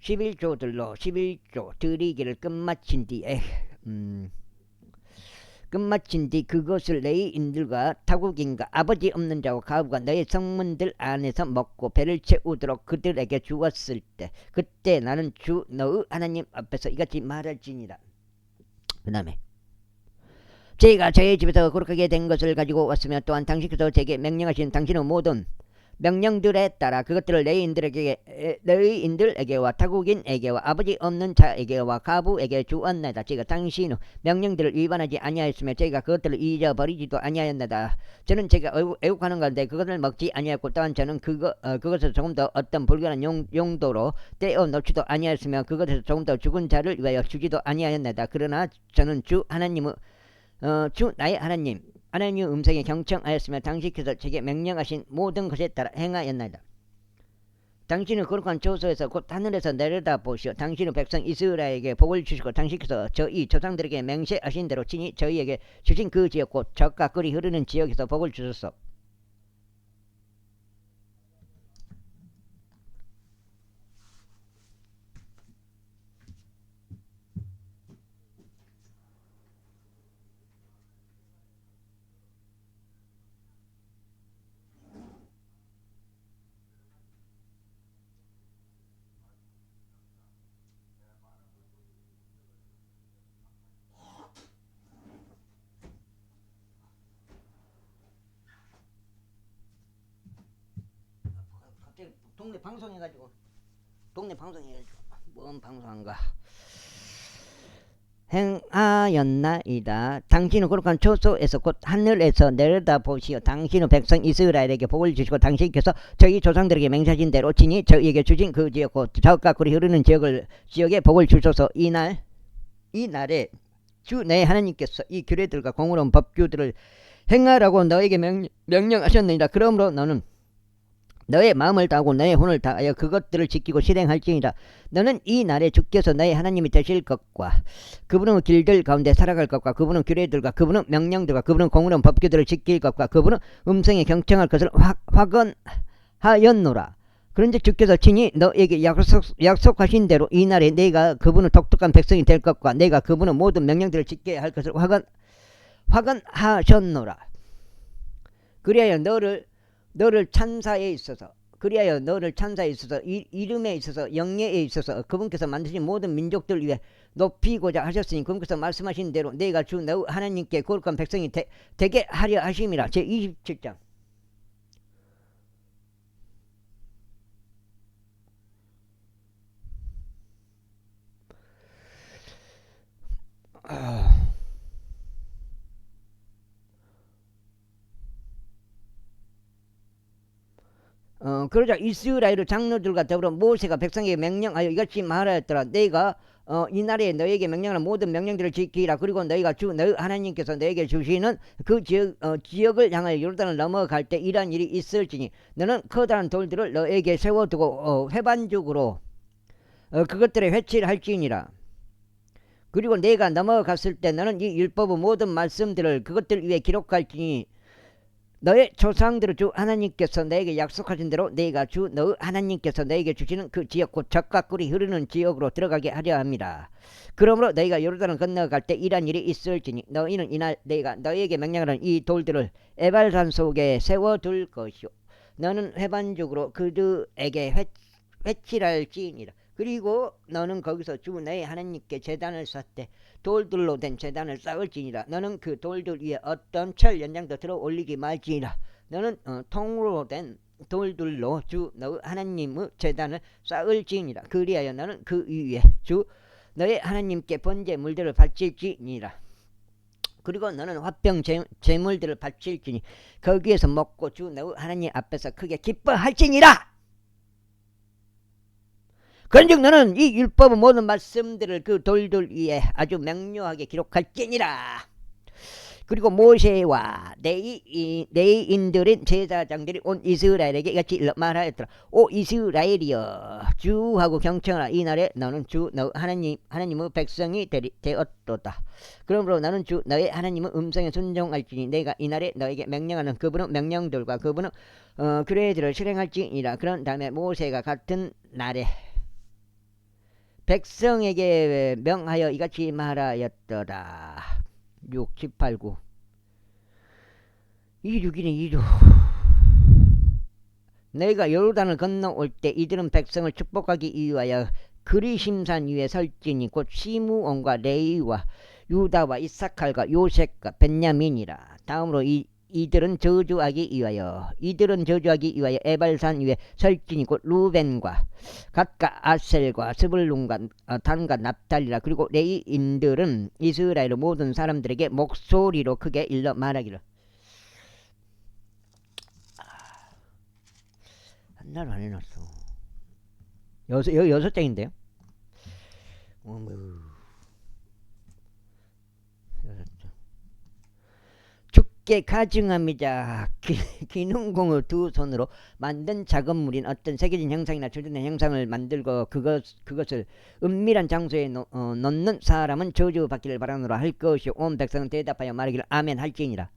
11조 드리기를 끝마친 뒤 그것을 레이인들과 타국인과 아버지 없는 자와 가부가 너의 성문들 안에서 먹고 배를 채우도록 그들에게 주었을 때 그때 나는 주 너의 하나님 앞에서 이같이 말할지니라. 그 다음에 제가 저의 집에서 거룩하게 된 것을 가지고 왔으며 또한 당신께서 제게 명령하신 당신의 모든 명령들에 따라 그것들을 너희인들에게와 타국인에게와 아버지 없는 자에게와 가부에게 주었나이다. 제가 당신의 명령들을 위반하지 아니하였으며 제가 그것들을 잊어버리지도 아니하였나이다. 저는 제가 애국하는 가운데 그것을 먹지 아니하였고 또한 저는 그것을 조금 더 어떤 불결한 용도로 떼어 놓지도 아니하였으며 그것에서 조금 더 죽은 자를 위하여 주지도 아니하였나이다. 그러나 저는 주 나의 하나님의 음성에 경청하였으며 당신께서 제게 명령하신 모든 것에 따라 행하였나이다. 당신은 거룩한 조소에서 곧 하늘에서 내려다 보시오. 당신은 백성 이스라엘에게 복을 주시고 당신께서 저희 조상들에게 맹세하신 대로 친히 저희에게 주신 그 지역 곧 젖과 꿀이 흐르는 지역에서 복을 주소서. 갑자기 동네 방송해가지고 뭔 방송한가. 행하였나이다. 당신은 거룩한 초소에서 곧 하늘에서 내려다 보시어 당신은 백성 이스라엘에게 복을 주시고 당신께서 저희 조상들에게 맹세하신 대로 친히 저희에게 주신 그 지역 곧 젖과 꿀이 흐르는 지역에 복을 주소서. 이날에 주 내 하나님께서 이 규례들과 공의로운 법규들을 행하라고 너에게 명령하셨느니라. 그러므로 너는 너의 마음을 다하고 너의 혼을 다하여 그것들을 지키고 실행할지니라. 너는 이 날에 주께서 너의 하나님이 되실 것과 그분은 길들 가운데 살아갈 것과 그분은 규례들과 그분은 명령들과 그분은 공의로운 법규들을 지킬 것과 그분은 음성에 경청할 것을 확언하였노라. 그런즉 주께서 친히 너에게 약속하신 대로 이 날에 내가 그분은 독특한 백성이 될 것과 내가 그분은 모든 명령들을 지켜야 할 것을 확언하셨노라. 그리하여 너를 찬사에 있어서 이름에 있어서 영예에 있어서 그분께서 만드신 모든 민족들 위해 높이고자 하셨으니 그분께서 말씀하신 대로 내가 주 너 하나님께 거룩한 백성이 되게 하려 하심이라. 제27장. 그러자 이스라엘의 장로들과 더불어 모세가 백성에게 명령하여 이같이 말하였더라. 내가 이 날에 너에게 명령하는 모든 명령들을 지키라. 그리고 너희가 주 너희 하나님께서 너에게 주시는 그 지역을 향하여 요르단을 넘어갈 때 이러한 일이 있을지니 너는 커다란 돌들을 너에게 세워두고 회반죽으로 그것들의 회치를 할지니라. 그리고 내가 넘어갔을 때 너는 이 율법의 모든 말씀들을 그것들 위에 기록할지니 너의 조상들의 주 하나님께서 너에게 약속하신 대로 내가 주 너 하나님께서 너에게 주시는 그 지역 곧 젖과 꿀이 흐르는 지역으로 들어가게 하려 합니다. 그러므로 너희가 요르단을 건너갈 때 이러한 일이 있을지니 너희는 이날 내가 너희에게 명령하는 이 돌들을 에발산 속에 세워둘 것이요 너는 회반죽으로 그들에게 회칠할지니라. 그리고 너는 거기서 주 너의 하나님께 제단을 쌓되 돌들로 된 제단을 쌓을지니라. 너는 그 돌들 위에 어떤 철 연장도 들어 올리지 말지니라. 너는 통으로 된 돌들로 주 너 하나님의 제단을 쌓을지니라. 그리하여 너는 그 위에 주 너의 하나님께 번제 물들을 바칠지니라. 그리고 너는 화병 제물들을 바칠지니 거기에서 먹고 주 너 하나님 앞에서 크게 기뻐할지니라. 그런즉 너는 이 율법의 모든 말씀들을 그 돌들 위에 아주 명료하게 기록할지니라. 그리고 모세와 레위인들인 제사장들이 온 이스라엘에게 이같이 말하였더라. 오 이스라엘이여 주하고 경청하라. 이 날에 너는 주 너 하나님의 백성이 되었도다. 그러므로 너는 주 너의 하나님의 음성에 순종할지니 내가 이 날에 너에게 명령하는 그분의 명령들과 그분의 규례들을 실행할지니라. 그런 다음에 모세가 같은 날에 백성에게 명하여 이같이 말하였더라. 6, 18, 9 26이네 26. 너희가 요르단을 건너올 때 이들은 백성을 축복하기 위하여 그리심산 위에 설지니 곧 시므온과 레위와 유다와 이사칼과 요셉과 벤야민이라. 다음으로 이들은 저주하기 위하여 에발산 위에 설지니 곧 루벤과 갓과 아셀과 스불룬과 단과 납달리라. 그리고 레위인들은 이스라엘의 모든 사람들에게 목소리로 크게 일러 말하기를. 하나를 안 해놨어. 여섯 장인데요. 쉽게 가증함이자 기능공을 두 손으로 만든 작은 물인 어떤 새겨진 형상이나 조준된 형상을 만들고 그것을 은밀한 장소에 놓는 사람은 저주받기를 바라노라 할 것이요 온 백성은 대답하여 말하기를 아멘 할지니라.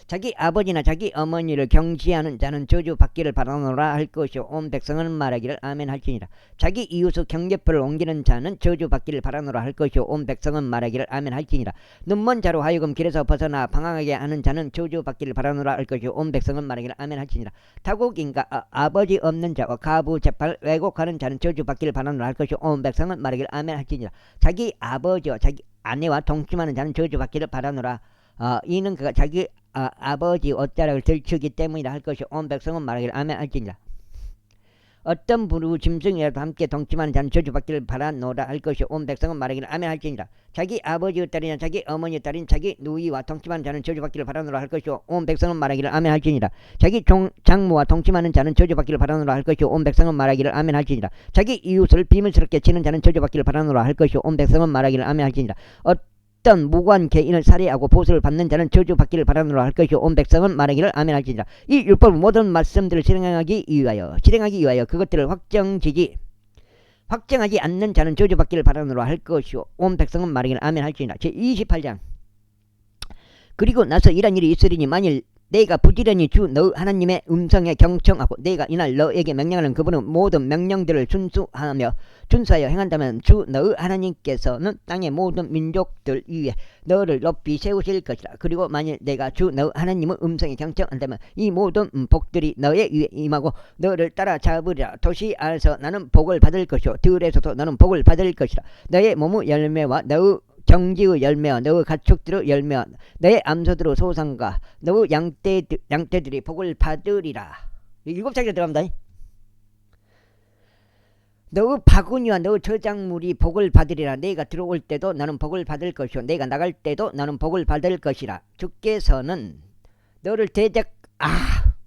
자기 아버지나 자기 어머니를 경시하는 자는 저주받기를 바라노라 할 것이요 온 백성은 말하기를 아멘 할지니라. 자기 이웃의 경계표를 옮기는 자는 저주받기를 바라노라 할 것이요 온 백성은 말하기를 아멘 할지니라. 눈먼 자로 하여금 길에서 벗어나 방황하게 하는 자는 저주받기를 바라노라 할 것이요 온 백성은 말하기를 아멘 할지니라. 타국인과 아버지 없는 자와 가부 재판을 왜곡하는 자는 저주받기를 바라노라 할 것이요 온 백성은 말하기를 아멘 할지니라. 자기 아버지와 자기 아내와 동침하는 자는 저주받기를 바라노라. 이는 그가 자기 아버지 옷자락을 들추기 때문이라 할 것이 온 백성은 말하기를 아멘 할지니라. 어떤 부류 짐승이라도 함께 동침하는 자는 저주받기를 바라노라 할 것이 온 백성은 말하기를 아멘 할지니라. 자기 아버지의 딸이나 자기 어머니의 딸인 자기 누이와 동침하는 자는 저주받기를 바라노라 할 것이 온 백성은 말하기를 아멘 할지니라. 자기 장모와 동침하는 자는 저주받기를 바라노라 할 것이 온 백성은 말하기를 아멘 할지니라. 자기 이웃을 비밀스럽게 치는 자는 저주받기를 바라노라 할 것이 온 백성은 말하기를 아멘 할지니라. 어떤 무고한 개인을 살해하고 보수를 받는 자는 저주받기를 바라노라 할 것이요 온 백성은 말하기를 아멘 할지니라. 이 율법 모든 말씀들을 실행하기 위하여 그것들을 확정하지 않는 자는 저주받기를 바라노라 할 것이요 온 백성은 말하기를 아멘 할지니라. 제28장. 그리고 나서 이런 일이 있으리니 만일 내가 부지런히 주 너 하나님의 음성에 경청하고 내가 이날 너에게 명령하는 그분의 모든 명령들을 준수하여 행한다면 주 너 하나님께서는 땅의 모든 민족들 위에 너를 높이 세우실 것이라. 그리고 만일 내가 주 너 하나님의 음성에 경청한다면 이 모든 복들이 너의 위에 임하고 너를 따라잡으리라. 도시 안에서 나는 복을 받을 것이요 들에서도 너는 복을 받을 것이라. 너의 몸의 열매와 너의 경지의 열매와 너의 가축들의 열매와 너의 암소들의 소산과 너의 양떼들이 복을 받으리라. 7장에 들어갑니다. 너의 바구니와 너의 저작물이 복을 받으리라. 내가 들어올 때도 나는 복을 받을 것이요 내가 나갈 때도 나는 복을 받을 것이라. 주께서는 너를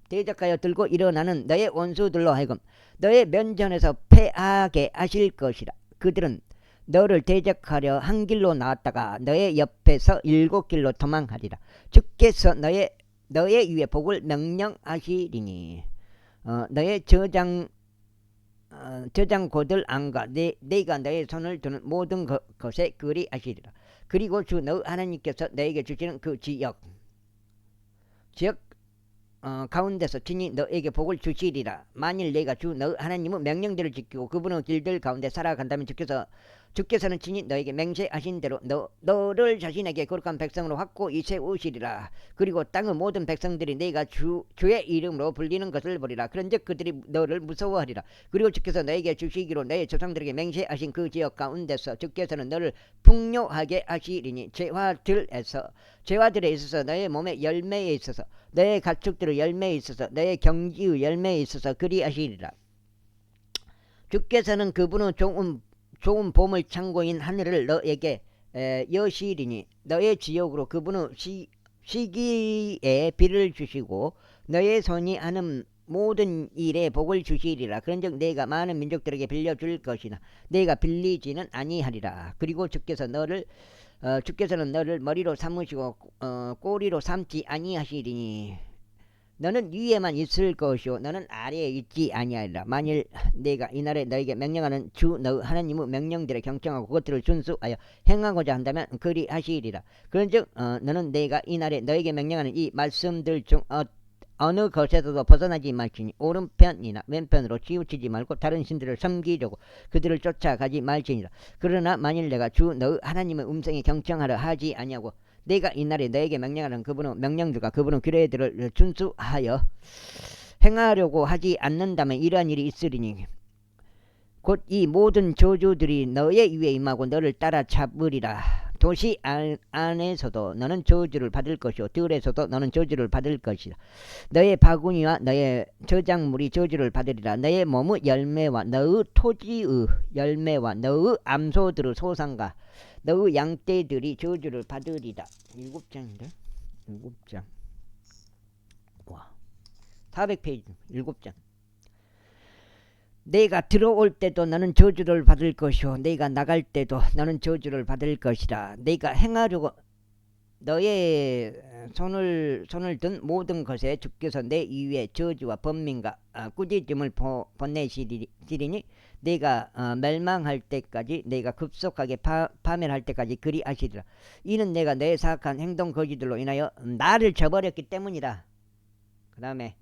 대적하여 들고 일어나는 너의 원수들로 하여금 너의 면전에서 패하게 하실 것이라. 그들은 너를 대적하려 한 길로 나왔다가 너의 옆에서 7길로 도망하리라. 주께서 너의 위에 복을 명령하시리니 너의 저장고들 안과 내가 너의 손을 두는 모든 것에 그리하시리라. 그리고 주 너 하나님께서 너에게 주시는 그 지역 가운데서 친히 너에게 복을 주시리라. 만일 내가 주 너 하나님의 명령들을 지키고 그분의 길들 가운데 살아간다면 주께서는 친히 너에게 맹세하신 대로 너를 자신에게 거룩한 백성으로 확고히 세우시리라. 그리고 땅의 모든 백성들이 내가 주의 이름으로 불리는 것을 보리라. 그런즉 그들이 너를 무서워하리라. 그리고 주께서 너에게 주시기로 너의 조상들에게 맹세하신 그 지역 가운데서 주께서는 너를 풍요하게 하시리니 재화들에 있어서 너의 몸의 열매에 있어서 너의 가축들의 열매에 있어서 너의 경지의 열매에 있어서 그리하시리라. 주께서는 그분의 좋은 보물 창고인 하늘을 너에게 여시리니 너의 지역으로 그분의 시기에 비를 주시고 너의 손이 하는 모든 일에 복을 주시리라. 그런즉 내가 많은 민족들에게 빌려줄 것이나 내가 빌리지는 아니하리라. 그리고 주께서는 너를 머리로 삼으시고 꼬리로 삼지 아니하시리니 너는 위에만 있을 것이요 너는 아래에 있지 아니하리라. 만일 내가 이날에 너에게 명령하는 주 너 하나님의 명령들에 경청하고 그것들을 준수하여 행하고자 한다면 그리하시리라. 그런즉 너는 내가 이날에 너에게 명령하는 이 말씀들 중 어느 것에서도 벗어나지 말지니 오른편이나 왼편으로 치우치지 말고 다른 신들을 섬기려고 그들을 쫓아가지 말지니라. 그러나 만일 내가 주 너 하나님의 음성에 경청하려 하지 아니하고 내가 이날에 너에게 명령하는 그분의 명령들과 그분의 규례들을 준수하여 행하려고 하지 않는다면 이러한 일이 있으리니 곧 이 모든 저주들이 너의 위에 임하고 너를 따라잡으리라. 도시 안에서도 너는 저주를 받을 것이요 들에서도 너는 저주를 받을 것이라. 너의 바구니와 너의 저작물이 저주를 받으리라. 너의 몸의 열매와 너의 토지의 열매와 너의 암소들의 소산과 너의 양떼들이 저주를 받으리라. 7장인데 7장 와 400페이지 7장. 내가 들어올 때도 너는 저주를 받을 것이요 내가 나갈 때도 너는 저주를 받을 것이라. 내가 행하려고 너의 손을 든 모든 것에 주께서 내 이위에 저주와 번민과 꾸짖음을 보내시리니 내가 멸망할 때까지 내가 급속하게 파멸할 때까지 그리하시리라. 이는 내가 내 사악한 행동 거지들로 인하여 나를 저버렸기 때문이다. 그 다음에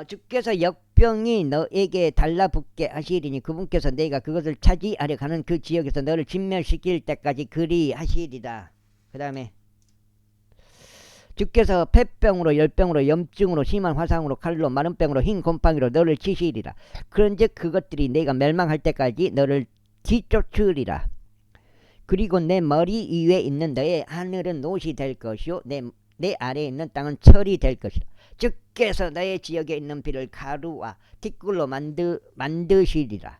주께서 역병이 너에게 달라붙게 하시리니 그분께서 내가 그것을 차지하려 가는 그 지역에서 너를 진멸시킬 때까지 그리하시리라. 그 다음에 주께서 폐병으로 열병으로 염증으로 심한 화상으로 칼로 마른 병으로 흰 곰팡이로 너를 치시리라. 그런즉 그것들이 내가 멸망할 때까지 너를 뒤쫓으리라. 그리고 내 머리 위에 있는 너의 하늘은 노시 될 것이요 내 아래에 있는 땅은 철이 될 것이라. 주께서 너의 지역에 있는 비를 가루와 티끌로 만드시리라.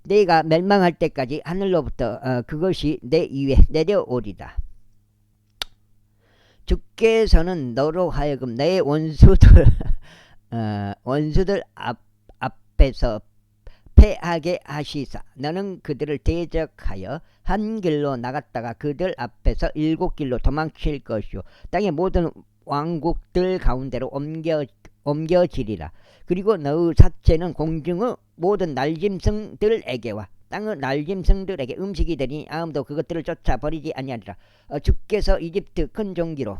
내가 멸망할 때까지 하늘로부터 그것이 내 위에 내려오리라. 주께서는 너로 하여금 너의 원수들 앞에서 패하게 하시사 너는 그들을 대적하여 한 길로 나갔다가 그들 앞에서 7길로 도망칠 것이요 땅의 모든 왕국들 가운데로 옮겨지리라. 그리고 너의 사체는 공중의 모든 날짐승들에게와 땅의 날짐승들에게 음식이 되니 아무도 그것들을 쫓아버리지 아니하리라. 주께서 이집트 큰 종기로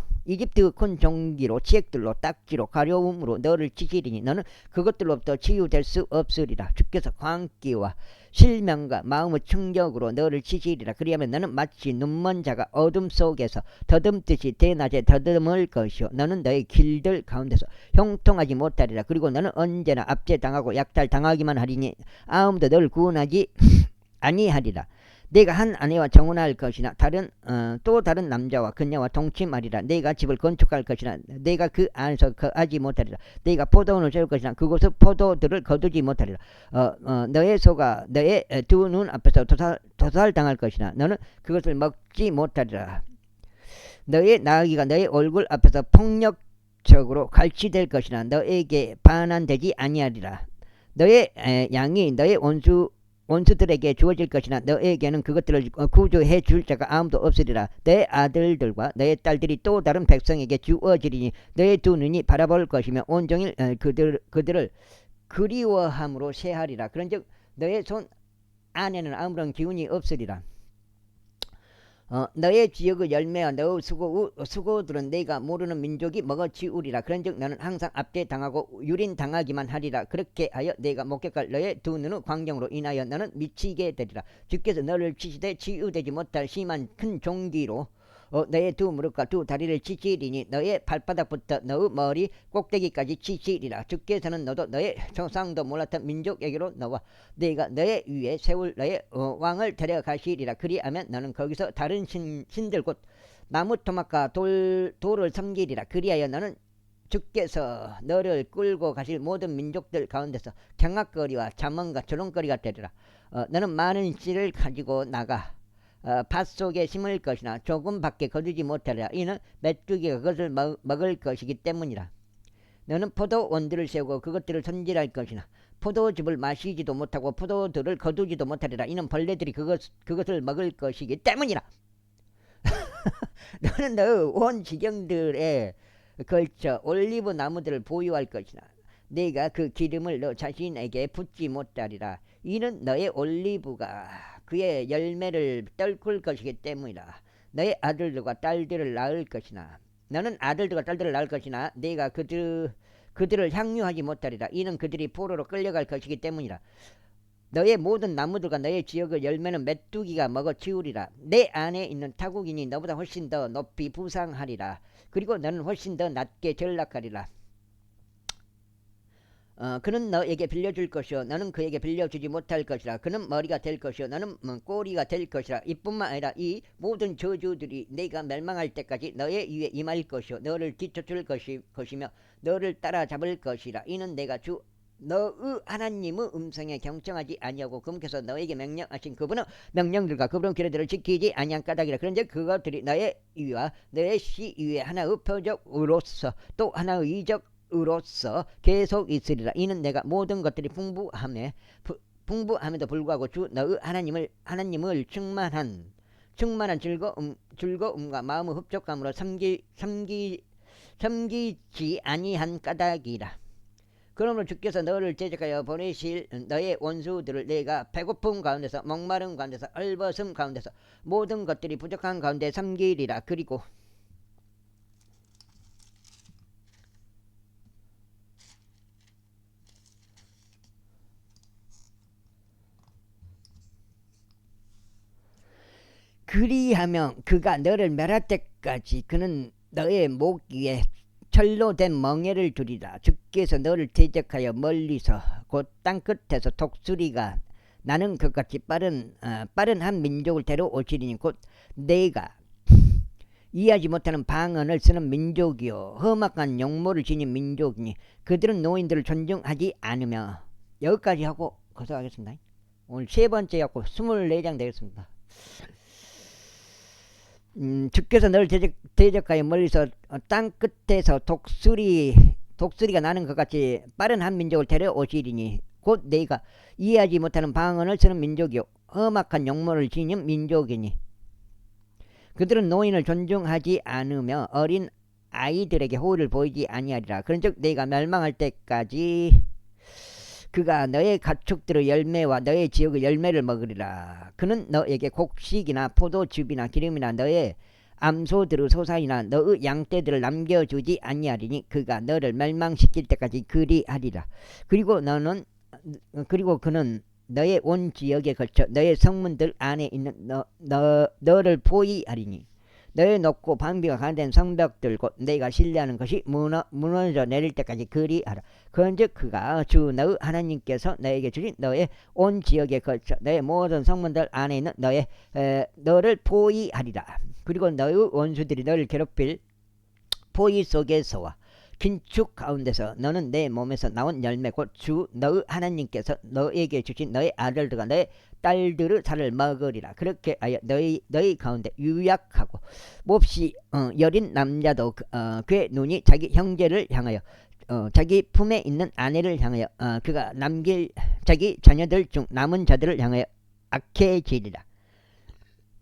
치액들로 딱지로 가려움으로 너를 치시리니 너는 그것들로부터 치유될 수 없으리라. 주께서 광기와 실명과 마음의 충격으로 너를 치시리라. 그리하면 너는 마치 눈먼 자가 어둠 속에서 더듬듯이 대낮에 더듬을 것이요 너는 너의 길들 가운데서 형통하지 못하리라. 그리고 너는 언제나 압제당하고 약탈당하기만 하리니 아무도 너를 구원하지 아니하리라. 내가 한 아내와 정혼할 것이나 또 다른 남자와 그녀와 동침하리라. 내가 집을 건축할 것이나 내가 그 안에서 거하지 못하리라. 내가 포도원을 세울 것이나 그곳의 포도들을 거두지 못하리라. 너의 소가 너의 두 눈 앞에서 도살당할 것이나 너는 그것을 먹지 못하리라. 너의 나귀가 너의 얼굴 앞에서 폭력적으로 갈취될 것이나 너에게 반환되지 아니하리라. 너의 양이 너의 원수들에게 주어질 것이나 너에게는 그것들을 구조해 줄 자가 아무도 없으리라. 너의 아들들과 너의 딸들이 또 다른 백성에게 주어지리니 너의 두 눈이 바라볼 것이며 온종일 그들을 그리워함으로 쇠하리라. 그런즉 너의 손 안에는 아무런 기운이 없으리라. 너의 지역의 열매와 너의 수고들은 내가 모르는 민족이 먹어치우리라. 그런즉 너는 항상 압제당하고 유린당하기만 하리라. 그렇게 하여 내가 목격할 너의 두 눈의 광경으로 인하여 너는 미치게 되리라. 주께서 너를 치시되 치유되지 못할 심한 큰 종기로 너의 두 무릎과 두 다리를 치시리니 너의 발바닥부터 너의 머리 꼭대기까지 치시리라. 주께서는 너도 너의 조상도 몰랐던 민족에게로 너와 내가 너의 위에 세울 너의 왕을 데려가시리라. 그리하면 너는 거기서 다른 신들 곧 나무 토막과 돌을 섬기리라. 그리하여 너는 주께서 너를 끌고 가실 모든 민족들 가운데서 경악거리와 잠언과 조롱거리가 되리라. 너는 많은 씨를 가지고 나가 밭 속에 심을 것이나 조금밖에 거두지 못하리라. 이는 메뚜기가 그것을 먹을 것이기 때문이라. 너는 포도원들을 세우고 그것들을 손질할 것이나 포도즙을 마시지도 못하고 포도들을 거두지도 못하리라. 이는 벌레들이 그것을 먹을 것이기 때문이라. 너는 너의 온 지경들에 걸쳐 올리브 나무들을 보유할 것이나 내가 그 기름을 너 자신에게 붓지 못하리라. 이는 너의 올리브가 그의 열매를 떨굴 것이기 때문이라. 너의 아들들과 딸들을 낳을 것이나 너는 아들들과 딸들을 낳을 것이나 내가 그들을 향유하지 못하리라. 이는 그들이 포로로 끌려갈 것이기 때문이라. 너의 모든 나무들과 너의 지역의 열매는 메뚜기가 먹어치우리라. 내 안에 있는 타국인이 너보다 훨씬 더 높이 부상하리라. 그리고 너는 훨씬 더 낮게 전락하리라. 그는 너에게 빌려줄 것이요 너는 그에게 빌려주지 못할 것이라. 그는 머리가 될 것이요 너는 꼬리가 될 것이라. 이뿐만 아니라 이 모든 저주들이 내가 멸망할 때까지 너의 위에 임할 것이요 너를 뒤쫓을 것이며 너를 따라잡을 것이라. 이는 내가 주 너의 하나님의 음성에 경청하지 아니하고 그분께서 너에게 명령하신 그분의 명령들과 그분의 규례들을 지키지 아니한 까닭이라. 그런즉 그것들이 너의 위와 너의 씨 위에 하나의 표적으로서 또 하나의 이적으로서 계속 있으리라. 이는 내가 모든 것들이 풍부함에도 불구하고 주 너의 하나님을 충만한 충만한 즐거움과 마음의 흡족감으로 섬기지 아니한 까닭이라. 그러므로 주께서 너를 대적하여 보내실 너의 원수들을 내가 배고픔 가운데서 목마름 가운데서 헐벗음 가운데서 모든 것들이 부족한 가운데 섬기리라. 그리고 그리하면 그가 너를 멸할 때까지 그는 너의 목 위에 철로 된 멍에를 두리라. 주께서 너를 대적하여 멀리서 곧 땅끝에서 독수리가 나는 것 같이 빠른 한 민족을 데려오시리니 곧 내가 이해하지 못하는 방언을 쓰는 민족이요 험악한 용모를 지닌 민족이니 그들은 노인들을 존중하지 않으며. 여기까지 하고 거서하겠습니다. 오늘 세 번째 갖고 24장 되겠습니다. 주께서 너를 대적하여 멀리서 땅 끝에서 독수리가 나는 것 같이 빠른 한 민족을 데려오시리니 곧 내가 이해하지 못하는 방언을 쓰는 민족이요 험악한 용모를 지닌 민족이니 그들은 노인을 존중하지 않으며 어린 아이들에게 호의를 보이지 아니하리라. 그런즉 내가 멸망할 때까지 그가 너의 가축들의 열매와 너의 지역의 열매를 먹으리라. 그는 너에게 곡식이나 포도즙이나 기름이나 너의 암소들의 소산이나 너의 양떼들을 남겨주지 아니하리니 그가 너를 멸망시킬 때까지 그리하리라. 그리고 그는 너의 온 지역에 걸쳐 너의 성문들 안에 있는 너를 포위하리니 너의 높고 방비가 가된 성벽들 곧 내가 신뢰하는 것이 무너져 내릴 때까지 그리하라. 그런즉 그가 주 너의 하나님께서 너에게 주신 너의 온 지역에 걸쳐 너의 모든 성문들 안에 있는 너를 포위하리라. 그리고 너의 원수들이 너를 괴롭힐 포위 속에서와 긴축 가운데서 너는 내 몸에서 나온 열매 곧 주 너의 하나님께서 너에게 주신 너의 아들들과 너의 딸들의 살을 먹으리라. 그렇게 하여 너희 가운데 유약하고 몹시 여린 남자도 그의 눈이 자기 형제를 향하여 자기 품에 있는 아내를 향하여 그가 남길 자기 자녀들 중 남은 자들을 향하여 악해지리라.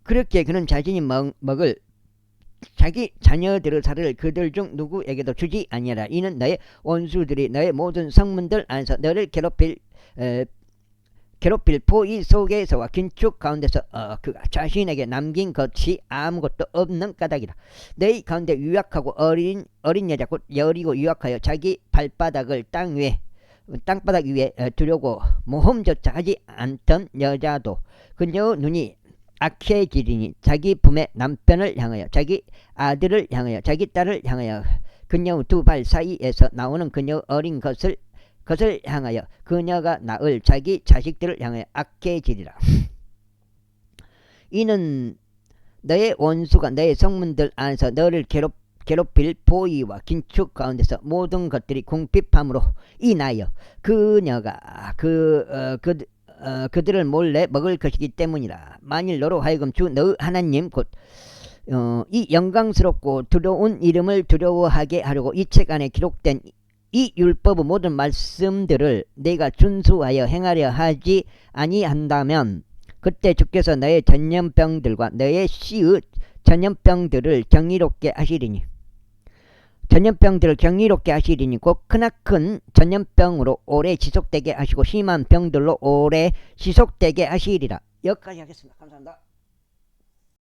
그렇게 그는 자신이 먹을 자기 자녀들의 살을 그들 중 누구에게도 주지 아니하라. 이는 너의 원수들이 너의 모든 성문들 안에서 너를 괴롭힐 포위 속에서와 긴축 가운데서 그가 자신에게 남긴 것이 아무것도 없는 까닭이라. 너희 가운데 유약하고 어린 여자 곧 여리고 유약하여 자기 발바닥을 땅바닥 위에 두려고 모험조차 하지 않던 여자도 그녀의 눈이 악해지리니 자기 품의 남편을 향하여 자기 아들을 향하여 자기 딸을 향하여 그녀의 두 발 사이에서 나오는 그녀의 어린 것을 향하여 그녀가 낳을 자기 자식들을 향하여 악해지리라. 이는 너의 원수가 너의 성문들 안에서 너를 괴롭힐 포위와 긴축 가운데서 모든 것들이 궁핍함으로 인하여 그녀가 그들을 몰래 먹을 것이기 때문이라. 만일 너로 하여금 주 너의 하나님 곧 이 영광스럽고 두려운 이름을 두려워하게 하려고 이 책 안에 기록된 이 율법의 모든 말씀들을 내가 준수하여 행하려 하지 아니한다면 그때 주께서 너의 전염병들과 너의 씨의 전염병들을 경이롭게 하시리니 곧 크나큰 전염병으로 오래 지속되게 하시고 심한 병들로 오래 지속되게 하시리라. 여기까지 하겠습니다. 감사합니다.